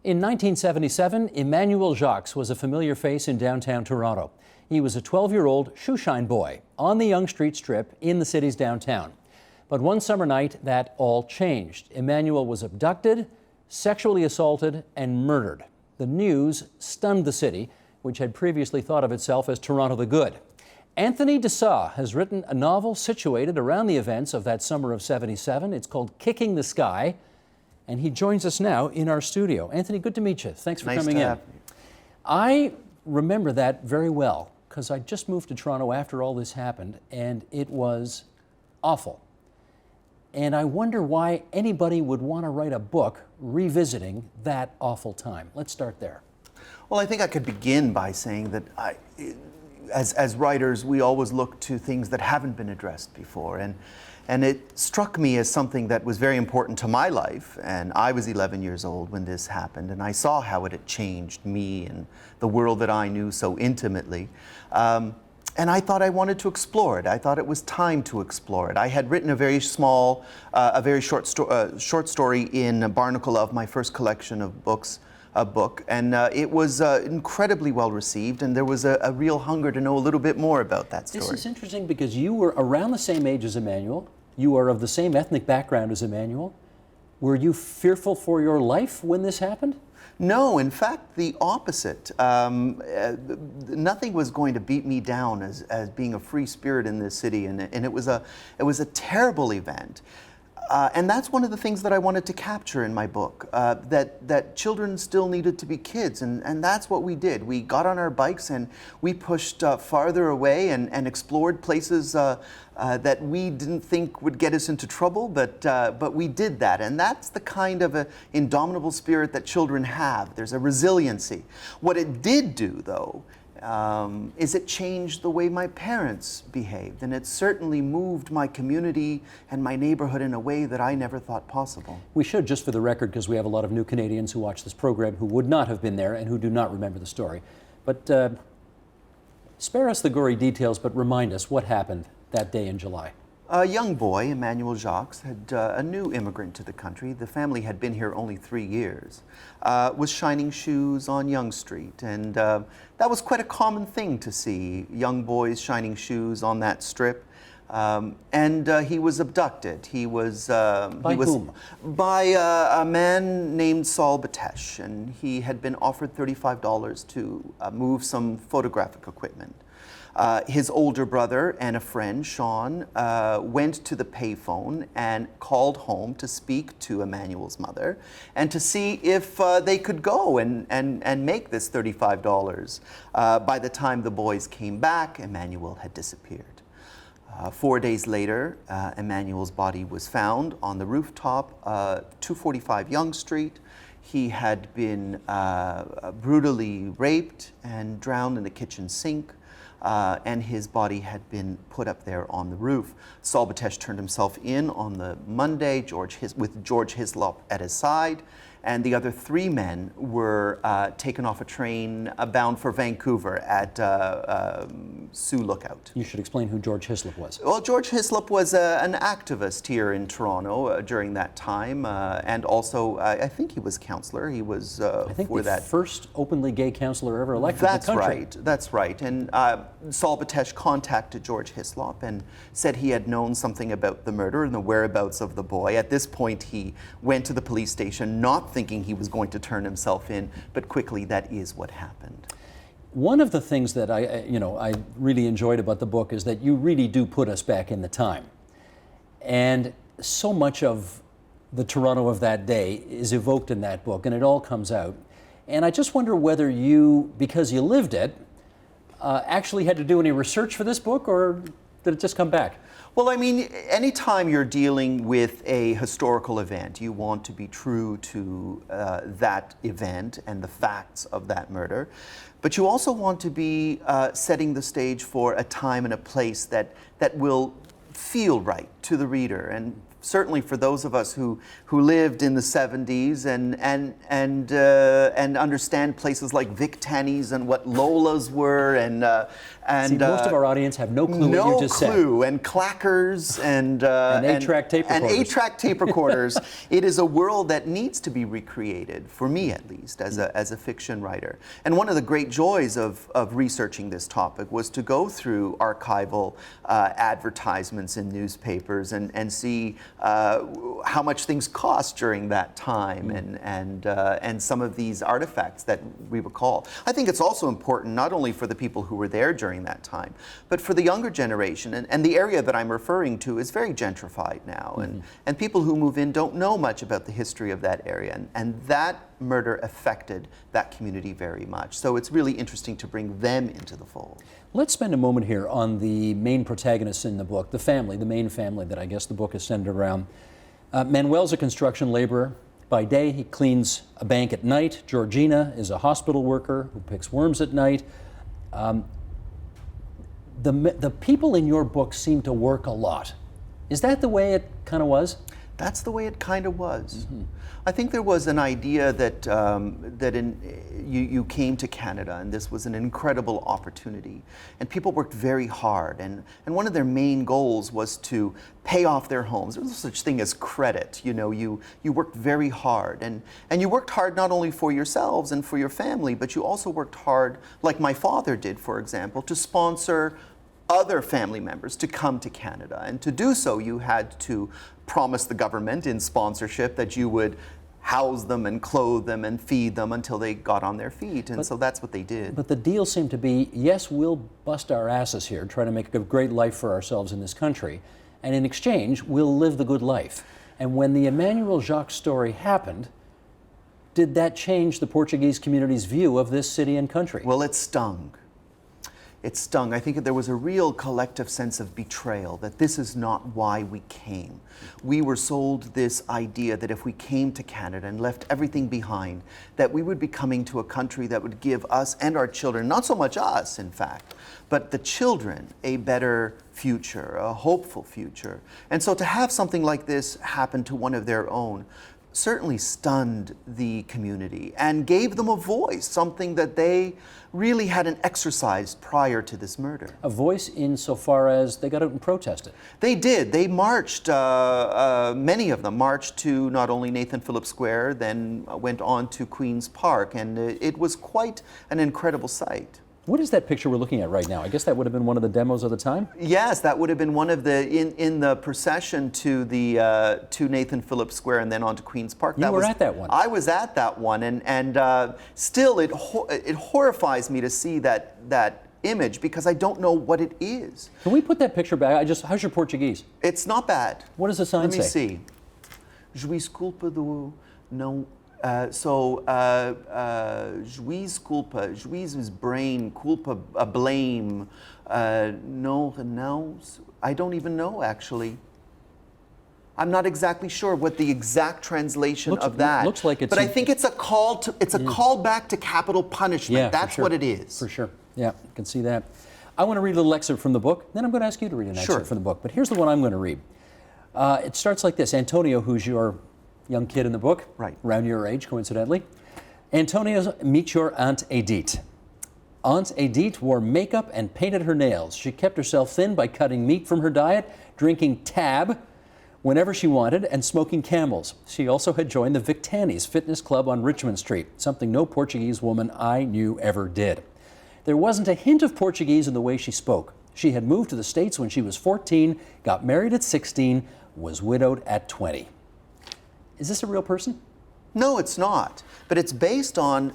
In 1977, Emanuel Jaques was a familiar face in downtown Toronto. He was a 12-year-old shoeshine boy on the Yonge Street strip in the city's downtown. But one summer night, that all changed. Emanuel was abducted, sexually assaulted, and murdered. The news stunned the city, which had previously thought of itself as Toronto the Good. Anthony Dessau has written a novel situated around the events of that summer of '77. It's called Kicking the Sky, and he joins us now in our studio. Anthony, good to meet you. Thanks for coming in. I remember that very well because I just moved to Toronto after all this happened, and it was awful. And I wonder why anybody would want to write a book revisiting that awful time. Let's start there. Well, I think I could begin by saying that as writers, we always look to things that haven't been addressed before. And it struck me as something that was very important to my life. And I was 11 years old when this happened, and I saw how it had changed me and the world that I knew so intimately. And I thought I wanted to explore it. I thought it was time to explore it. I had written a very small, a very short story in Barnacle of my first collection of books, a book, and it was incredibly well received, and there was a real hunger to know a little bit more about that story. This is interesting because you were around the same age as Emanuel. You are of the same ethnic background as Emanuel. Were you fearful for your life when this happened? No, in fact, the opposite. Nothing was going to beat me down as being a free spirit in this city, and it was a terrible event. And that's one of the things that I wanted to capture in my book, that children still needed to be kids, and that's what we did. We got on our bikes and we pushed farther away and explored places that we didn't think would get us into trouble, but we did that. And that's the kind of indomitable spirit that children have. There's a resiliency. What it did do, though, is it changed the way my parents behaved, and it certainly moved my community and my neighborhood in a way that I never thought possible. We should, just for the record, because we have a lot of new Canadians who watch this program who would not have been there and who do not remember the story. But spare us the gory details, but remind us what happened that day in July. A young boy, Emanuel Jaques, had a new immigrant to the country. The family had been here only 3 years, was shining shoes on Yonge Street. And that was quite a common thing to see, young boys shining shoes on that strip. And he was abducted. He was... By whom? By a man named Saul Batesh, and he had been offered $35 to move some photographic equipment. His older brother and a friend, Sean, went to the payphone and called home to speak to Emanuel's mother and to see if they could go and make this $35. By the time the boys came back, Emanuel had disappeared. 4 days later, Emanuel's body was found on the rooftop, 245 Yonge Street. He had been brutally raped and drowned in the kitchen sink. And his body had been put up there on the roof. Saul Batesh turned himself in on the Monday, with George Hislop at his side, and the other 3 men were taken off a train bound for Vancouver at Sioux Lookout. You should explain who George Hislop was. Well, George Hislop was an activist here in Toronto during that time, and also I think he was councillor. He was I think the first openly gay councillor ever elected in the country. Right. That's right. And Saul Batesh contacted George Hislop and said he had known something about the murder and the whereabouts of the boy. At this point, he went to the police station, not thinking he was going to turn himself in, but quickly that is what happened. One of the things that I really enjoyed about the book is that you really do put us back in the time. And so much of the Toronto of that day is evoked in that book, and it all comes out. And I just wonder whether you, because you lived it, actually had to do any research for this book, or did it just come back? Well, I mean, anytime you're dealing with a historical event, you want to be true to that event and the facts of that murder. But you also want to be setting the stage for a time and a place that will feel right to the reader and certainly for those of us who lived in the 70s and understand places like Vic Tanny's and what Lolas were and See, most of our audience have no clue what you just said. No clue, and clackers and 8-track tape recorders. And 8-track tape recorders. It is a world that needs to be recreated, for me at least, as a fiction writer. And one of the great joys of researching this topic was to go through archival advertisements in newspapers and see how much things cost during that time and some of these artifacts that we recall. I think it's also important not only for the people who were there during that time, but for the younger generation. And the area that I'm referring to is very gentrified now, and people who move in don't know much about the history of that area, and that murder affected that community very much. So it's really interesting to bring them into the fold. Let's spend a moment here on the main protagonists in the book, the family, the main family that I guess the book is centered around. Manuel's a construction laborer. By day, he cleans a bank at night. Georgina is a hospital worker who picks worms at night. The people in your book seem to work a lot. Is that the way it kind of was? That's the way it kind of was. I think there was an idea that you came to Canada and this was an incredible opportunity, and people worked very hard, and one of their main goals was to pay off their homes. There was no such thing as credit. You know, you worked very hard, and you worked hard not only for yourselves and for your family, but you also worked hard, like my father did, for example, to sponsor other family members to come to Canada. And to do so, you had to promise the government in sponsorship that you would house them and clothe them and feed them until they got on their feet. And so that's what they did. But the deal seemed to be, yes, we'll bust our asses here, try to make a great life for ourselves in this country, and in exchange, we'll live the good life. And when the Emanuel Jaques story happened, did that change the Portuguese community's view of this city and country? Well, it stung. It stung. I think that there was a real collective sense of betrayal, that this is not why we came. We were sold this idea that if we came to Canada and left everything behind, that we would be coming to a country that would give us and our children, not so much us, in fact, but the children, a better future, a hopeful future. And so to have something like this happen to one of their own certainly stunned the community and gave them a voice, something that they really hadn't exercised prior to this murder. A voice insofar as they got out and protested. They did. They marched, many of them marched to not only Nathan Phillips Square, then went on to Queen's Park, and it was quite an incredible sight. What is that picture we're looking at right now? I guess that would have been one of the demos of the time? Yes, that would have been one of the, in the procession to the to Nathan Phillips Square and then on to Queen's Park. You were at that one. I was at that one, and still it horrifies me to see that image because I don't know what it is. Can we put that picture back? How's your Portuguese? It's not bad. What does the sign say? Let me see. Juiz culpa do não. Juiz culpa, juiz is brain, culpa a blame, no renounce. I don't even know actually. I'm not exactly sure what the exact translation of that. Looks like it's. But I think it's a call to. It's a call back to capital punishment. Yeah, that's sure. what it is. For sure. Yeah, I can see that. I want to read a little excerpt from the book. Then I'm going to ask you to read an excerpt from the book. But here's the one I'm going to read. It starts like this. Antonio, who's your young kid in the book, right, around your age, coincidentally. Antonio meets your Aunt Edith. Aunt Edith wore makeup and painted her nails. She kept herself thin by cutting meat from her diet, drinking tab whenever she wanted, and smoking Camels. She also had joined the Vic Tanny's fitness club on Richmond Street, something no Portuguese woman I knew ever did. There wasn't a hint of Portuguese in the way she spoke. She had moved to the States when she was 14, got married at 16, was widowed at 20. Is this a real person? No, it's not. But it's based on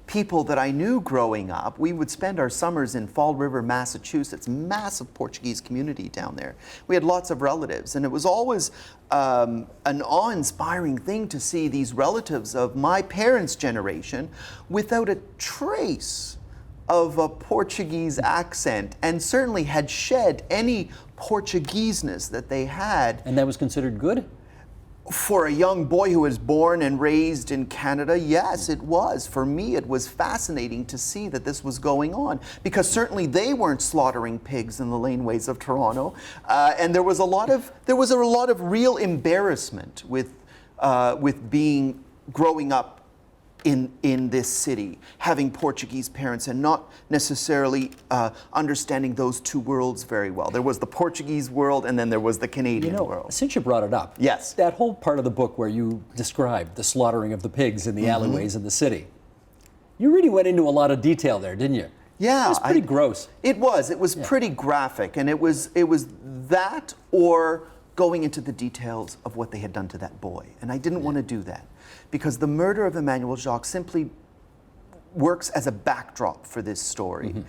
people that I knew growing up. We would spend our summers in Fall River, Massachusetts, massive Portuguese community down there. We had lots of relatives, and it was always an awe-inspiring thing to see these relatives of my parents' generation without a trace of a Portuguese accent, and certainly had shed any Portugueseness that they had. And that was considered good? For a young boy who was born and raised in Canada, yes, it was. For me, it was fascinating to see that this was going on, because certainly they weren't slaughtering pigs in the laneways of Toronto, and there was a lot of real embarrassment with growing up in this city, having Portuguese parents and not necessarily understanding those two worlds very well. There was the Portuguese world, and then there was the Canadian world. Since you brought it up, yes, that whole part of the book where you described the slaughtering of the pigs in the alleyways in the city, you really went into a lot of detail there, didn't you? Yeah, it was pretty gross. It was pretty graphic, and it was that or going into the details of what they had done to that boy, and I didn't want to do that, because the murder of Emanuel Jaques simply works as a backdrop for this story.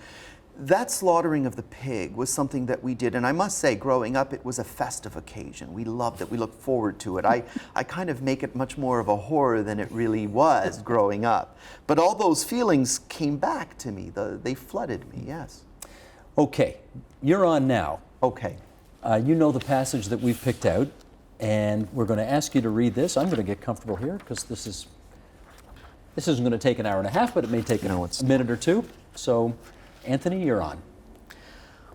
That slaughtering of the pig was something that we did, and I must say, growing up, it was a festive occasion. We loved it. We looked forward to it. I kind of make it much more of a horror than it really was growing up. But all those feelings came back to me. They flooded me, yes. Okay, you're on now. Okay. You know the passage that we've picked out, and we're going to ask you to read this. I'm going to get comfortable here, because this isn't going to take an hour and a half, but it may take a minute or two. So, Anthony, you're on.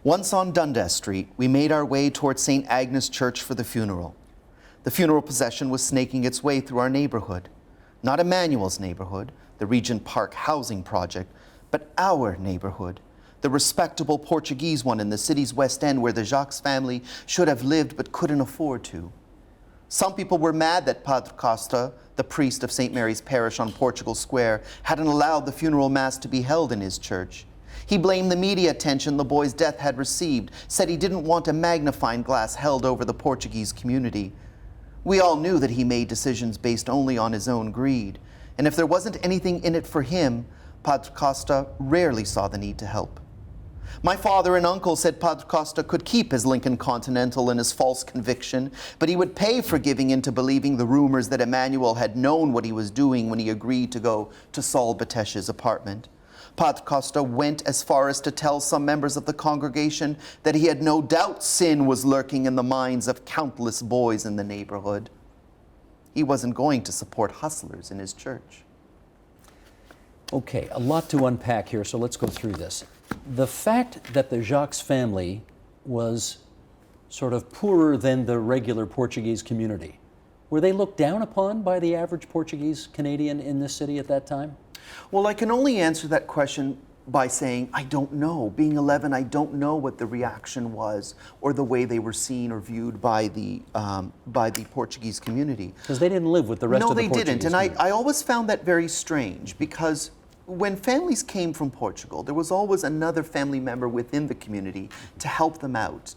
Once on Dundas Street, we made our way toward St. Agnes Church for the funeral. The funeral procession was snaking its way through our neighborhood. Not Emmanuel's neighborhood, the Regent Park housing project, but our neighborhood, the respectable Portuguese one in the city's West End, where the Jaques family should have lived but couldn't afford to. Some people were mad that Padre Costa, the priest of St. Mary's Parish on Portugal Square, hadn't allowed the funeral mass to be held in his church. He blamed the media attention the boy's death had received, said he didn't want a magnifying glass held over the Portuguese community. We all knew that he made decisions based only on his own greed, and if there wasn't anything in it for him, Padre Costa rarely saw the need to help. My father and uncle said Padre Costa could keep his Lincoln Continental and his false conviction, but he would pay for giving in to believing the rumors that Emanuel had known what he was doing when he agreed to go to Saul Batesh's apartment. Padre Costa went as far as to tell some members of the congregation that he had no doubt sin was lurking in the minds of countless boys in the neighborhood. He wasn't going to support hustlers in his church. Okay, a lot to unpack here, so let's go through this. The fact that the Jaques family was sort of poorer than the regular Portuguese community, were they looked down upon by the average Portuguese Canadian in this city at that time? Well, I can only answer that question by saying, I don't know. Being 11, I don't know what the reaction was or the way they were seen or viewed by the Portuguese community. Because they didn't live with the rest of the Portuguese community. No, they didn't. And I I always found that very strange, because when families came from Portugal, there was always another family member within the community to help them out,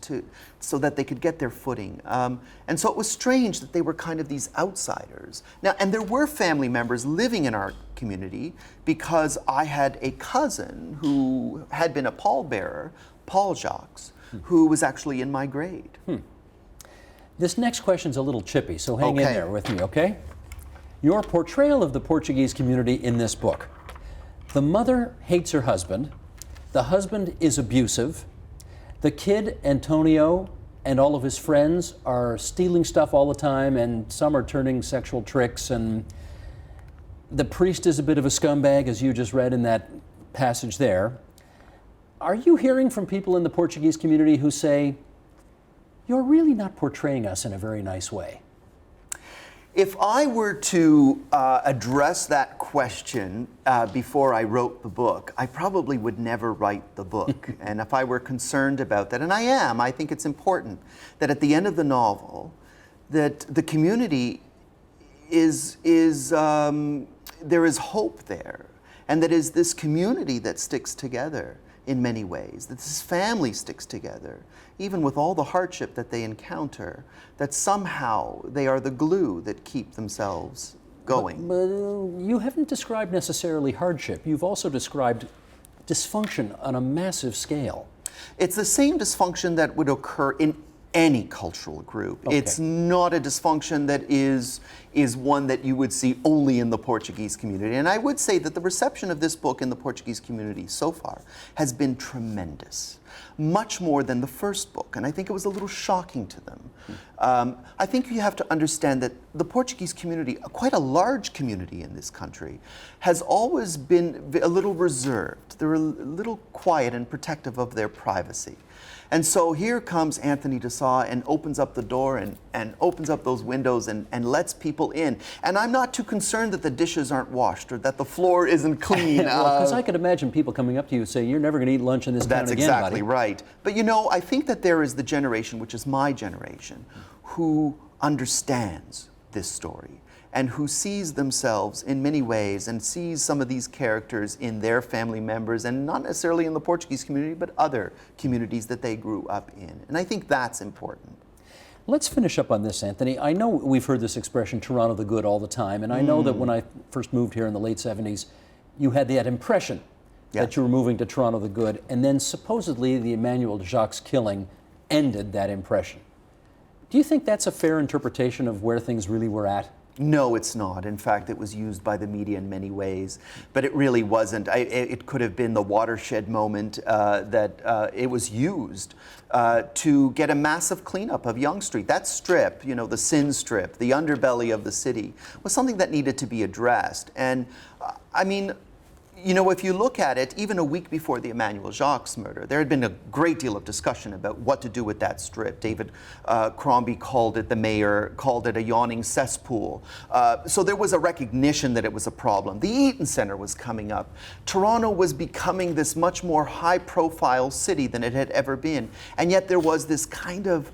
so that they could get their footing. And so it was strange that they were kind of these outsiders. Now, and there were family members living in our community, because I had a cousin who had been a pallbearer, Paul Jaques, who was actually in my grade. This next question's a little chippy, so hang in there with me, okay? Your portrayal of the Portuguese community in this book. The mother hates her husband, the husband is abusive, the kid, Antonio, and all of his friends are stealing stuff all the time, and some are turning sexual tricks, and the priest is a bit of a scumbag, as you just read in that passage there. Are you hearing from people in the Portuguese community who say, you're really not portraying us in a very nice way? If I were to address that question before I wrote the book, I probably would never write the book. And if I were concerned about that, and I am, I think it's important that at the end of the novel, that the community there is hope there, and that is this community that sticks together in many ways, that this family sticks together, even with all the hardship that they encounter, that somehow they are the glue that keep themselves going. But you haven't described necessarily hardship. You've also described dysfunction on a massive scale. It's the same dysfunction that would occur in any cultural group. Okay. It's not a dysfunction that is one that you would see only in the Portuguese community. And I would say that the reception of this book in the Portuguese community so far has been tremendous, much more than the first book. And I think it was a little shocking to them. I think you have to understand that the Portuguese community, quite a large community in this country, has always been a little reserved. They're a little quiet and protective of their privacy. And so here comes Anthony Dessau and opens up the door and opens up those windows and lets people in. And I'm not too concerned that the dishes aren't washed or that the floor isn't clean. Because I could imagine people coming up to you and saying, "You're never going to eat lunch in this town again, buddy." That's exactly right. But you know, I think that there is the generation, which is my generation, who understands this story and who sees themselves in many ways and sees some of these characters in their family members, and not necessarily in the Portuguese community, but other communities that they grew up in. And I think that's important. Let's finish up on this, Anthony. I know we've heard this expression, Toronto the Good, all the time, and I know that when I first moved here in the late 70s, you had that impression that you were moving to Toronto the Good, and then supposedly the Emanuel Jaques killing ended that impression. Do you think that's a fair interpretation of where things really were at? No, it's not. In fact, it was used by the media in many ways, but it really wasn't. It could have been the watershed moment that it was used to get a massive cleanup of Yonge Street. That strip, you know, the Sin Strip, the underbelly of the city, was something that needed to be addressed. And I mean, you know, if you look at it, even a week before the Emanuel Jaques murder, there had been a great deal of discussion about what to do with that strip. David Crombie called it, the mayor called it a yawning cesspool. So there was a recognition that it was a problem. The Eaton Centre was coming up. Toronto was becoming this much more high-profile city than it had ever been. And yet there was this kind of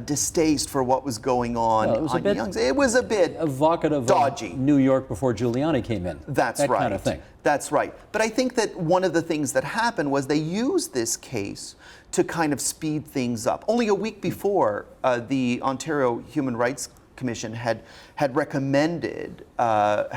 distaste for what was going on. It was a bit evocative, dodgy. Of New York before Giuliani came in. That's right. That kind of thing. That's right. But I think that one of the things that happened was they used this case to kind of speed things up. Only a week before, the Ontario Human Rights Commission had recommended that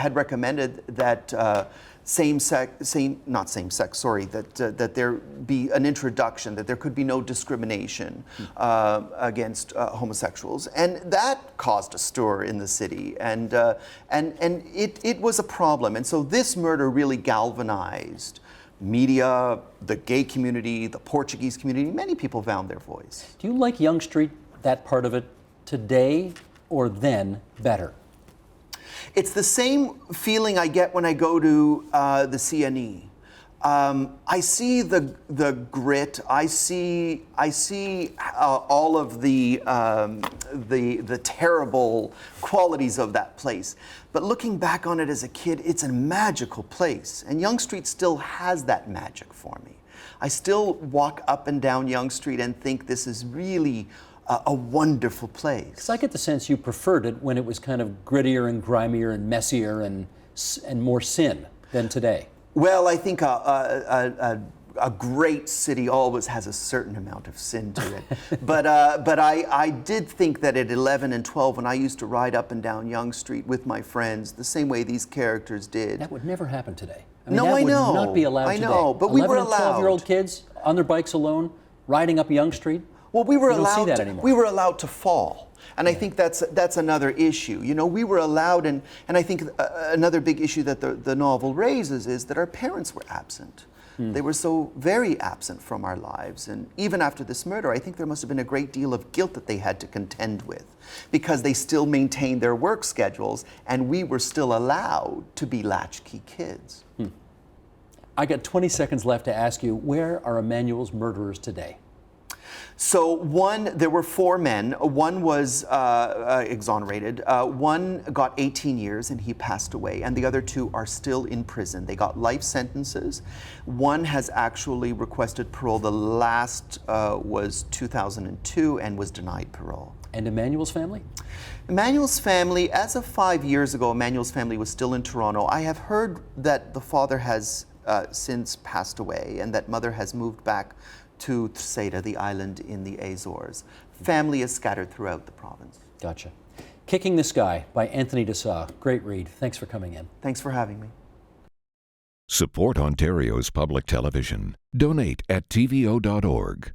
that there be an introduction, that there could be no discrimination against homosexuals, and that caused a stir in the city, and it was a problem. And so this murder really galvanized media, the gay community, the Portuguese community. Many people found their voice. Do you like Yonge Street, that part of it, today or then better? It's the same feeling I get when I go to the CNE. I see the grit. I see all of the terrible qualities of that place. But looking back on it as a kid, it's a magical place, and Yonge Street still has that magic for me. I still walk up and down Yonge Street and think this is really a wonderful place. Because I get the sense you preferred it when it was kind of grittier and grimier and messier and more sin than today. Well, I think a great city always has a certain amount of sin to it. but I did think that at 11 and 12, when I used to ride up and down Yonge Street with my friends, the same way these characters did. That would never happen today. No, I know. That would not be allowed today. I know, but we were 11 and allowed. 12-year-old kids on their bikes alone, riding up Yonge Street. Well, we were You don't see allowed. that anymore. We were allowed to fall, and I think that's another issue. You know, we were allowed, and I think another big issue that the novel raises is that our parents were absent. They were so very absent from our lives, and even after this murder, I think there must have been a great deal of guilt that they had to contend with, because they still maintained their work schedules, and we were still allowed to be latchkey kids. I got 20 seconds left to ask you, where are Emanuel's murderers today? So there were 4 men. One was exonerated. One got 18 years and he passed away, and the other 2 are still in prison. They got life sentences. One has actually requested parole. The last was 2002 and was denied parole. And Emanuel's family? Emanuel's family, as of 5 years ago, Emanuel's family was still in Toronto. I have heard that the father has since passed away and that mother has moved back to Terceira, the island in the Azores. Family is scattered throughout the province. Gotcha. Kicking the Sky by Anthony Dessau. Great read. Thanks for coming in. Thanks for having me. Support Ontario's public television. Donate at tvo.org.